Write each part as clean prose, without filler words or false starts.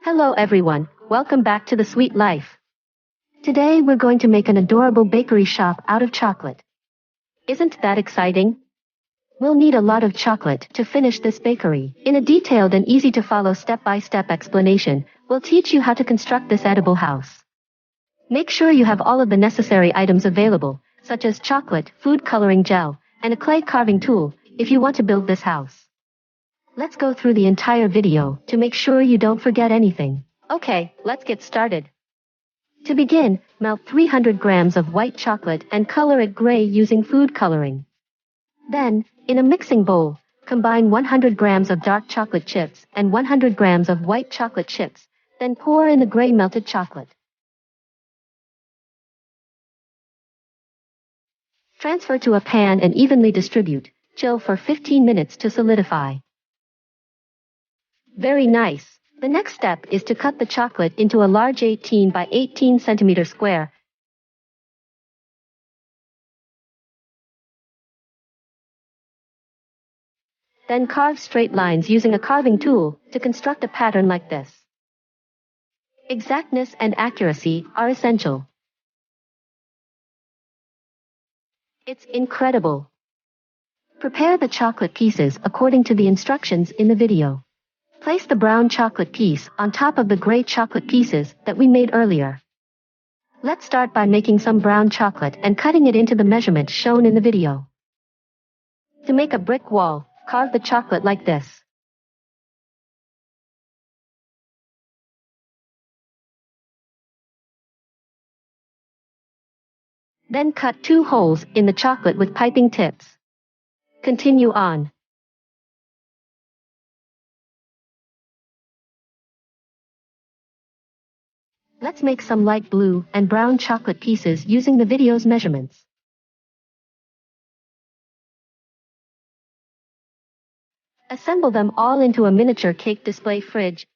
Hello everyone, welcome back to the Sweet Life. Today we're going to make an adorable bakery shop out of chocolate. Isn't that exciting? We'll need a lot of chocolate to finish this bakery. In a detailed and easy to follow step-by-step explanation, we'll teach you how to construct this edible house. Make sure you have all of the necessary items available, such as chocolate, food coloring gel, and a clay carving tool, if you want to build this house. Let's go through the entire video to make sure you don't forget anything. Okay, let's get started. To begin, melt 300 grams of white chocolate and color it gray using food coloring. Then, in a mixing bowl, combine 100 grams of dark chocolate chips and 100 grams of white chocolate chips, then pour in the gray melted chocolate. Transfer to a pan and evenly distribute. Chill for 15 minutes to solidify. Very nice. The next step is to cut the chocolate into a large 18 by 18 centimeter square. Then carve straight lines using a carving tool to construct a pattern like this. Exactness and accuracy are essential. It's incredible. Prepare the chocolate pieces according to the instructions in the video. Place the brown chocolate piece on top of the gray chocolate pieces that we made earlier. Let's start by making some brown chocolate and cutting it into the measurement shown in the video. To make a brick wall, carve the chocolate like this. Then cut 2 holes in the chocolate with piping tips. Continue on. Let's make some light blue and brown chocolate pieces using the video's measurements. Assemble them all into a miniature cake display fridge.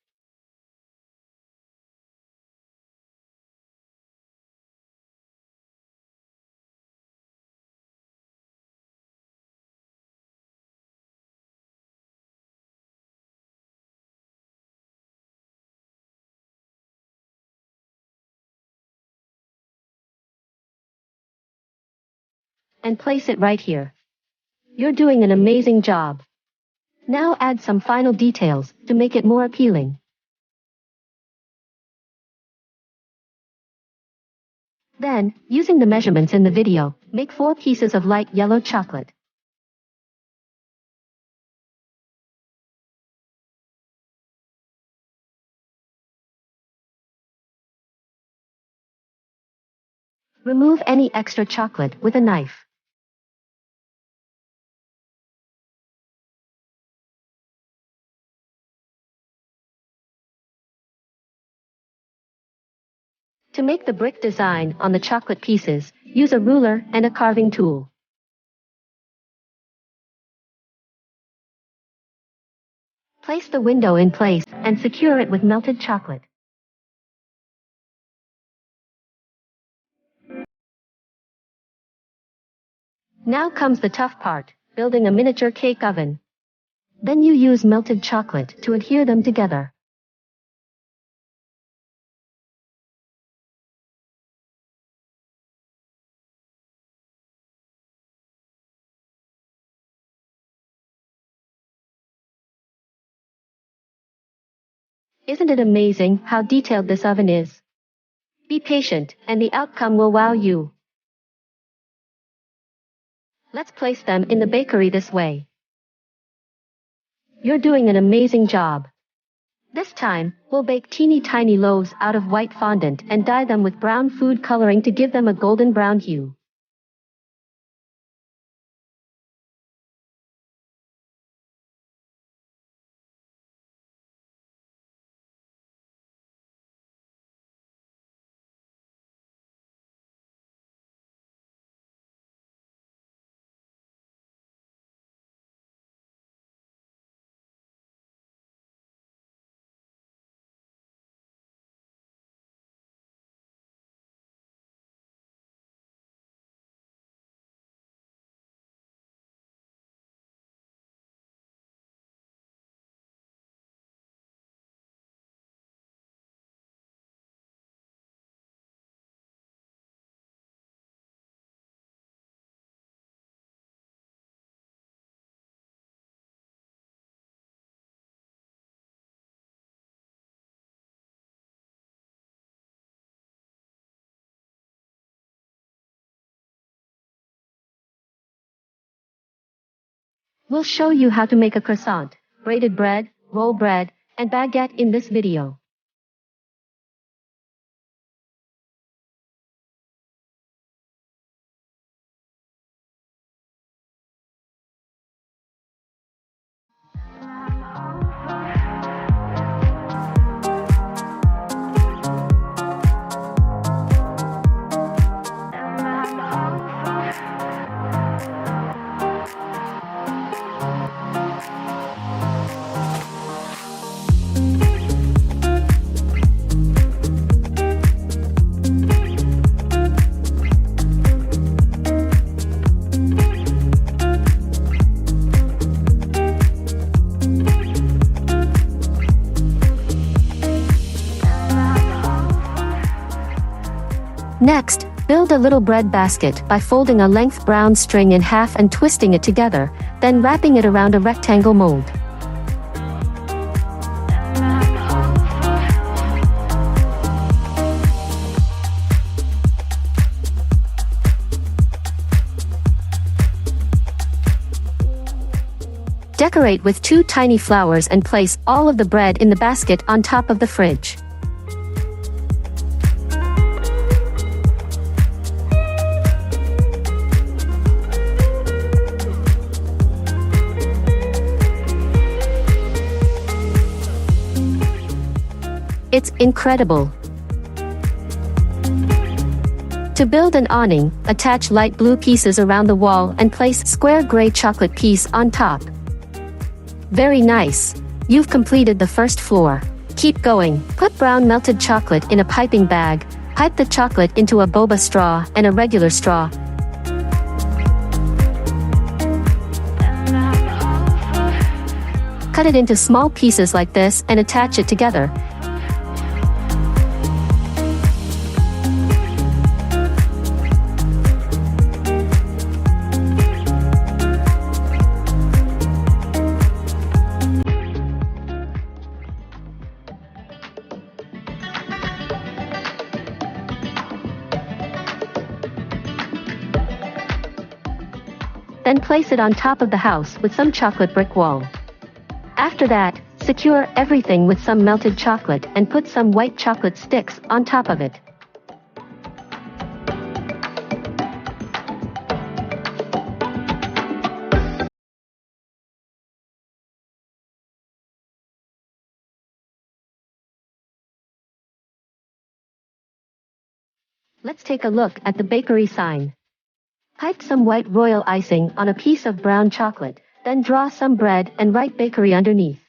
And place it right here. You're doing an amazing job. Now add some final details to make it more appealing. Then, using the measurements in the video, make 4 pieces of light yellow chocolate. Remove any extra chocolate with a knife. To make the brick design on the chocolate pieces, use a ruler and a carving tool. Place the window in place and secure it with melted chocolate. Now comes the tough part, building a miniature cake oven. Then you use melted chocolate to adhere them together. Isn't it amazing how detailed this oven is? Be patient, and the outcome will wow you. Let's place them in the bakery this way. You're doing an amazing job. This time, we'll bake teeny tiny loaves out of white fondant and dye them with brown food coloring to give them a golden brown hue. We'll show you how to make a croissant, braided bread, roll bread, and baguette in this video. Next, build a little bread basket by folding a length brown string in half and twisting it together, then wrapping it around a rectangle mold. Decorate with 2 tiny flowers and place all of the bread in the basket on top of the fridge. It's incredible. To build an awning, attach light blue pieces around the wall and place square gray chocolate piece on top. Very nice. You've completed the first floor. Keep going. Put brown melted chocolate in a piping bag. Pipe the chocolate into a boba straw and a regular straw. Cut it into small pieces like this and attach it together. Then place it on top of the house with some chocolate brick wall. After that, secure everything with some melted chocolate and put some white chocolate sticks on top of it. Let's take a look at the bakery sign. Pipe some white royal icing on a piece of brown chocolate, then draw some bread and write bakery underneath.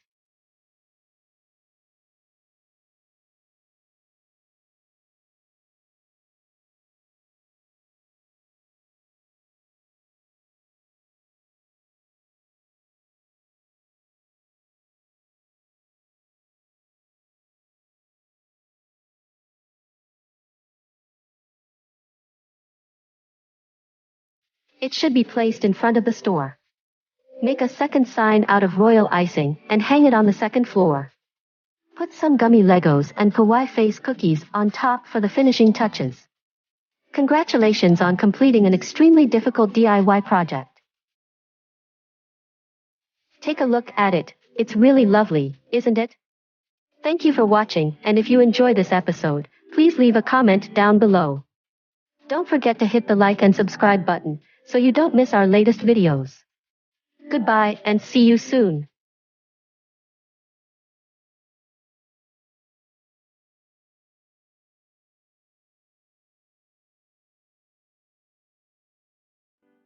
It should be placed in front of the store. Make a second sign out of royal icing and hang it on the second floor. Put some gummy Legos and kawaii face cookies on top for the finishing touches. Congratulations on completing an extremely difficult DIY project. Take a look at it. It's really lovely, isn't it? Thank you for watching, and if you enjoy this episode, please leave a comment down below. Don't forget to hit the like and subscribe button, so you don't miss our latest videos. Goodbye and see you soon.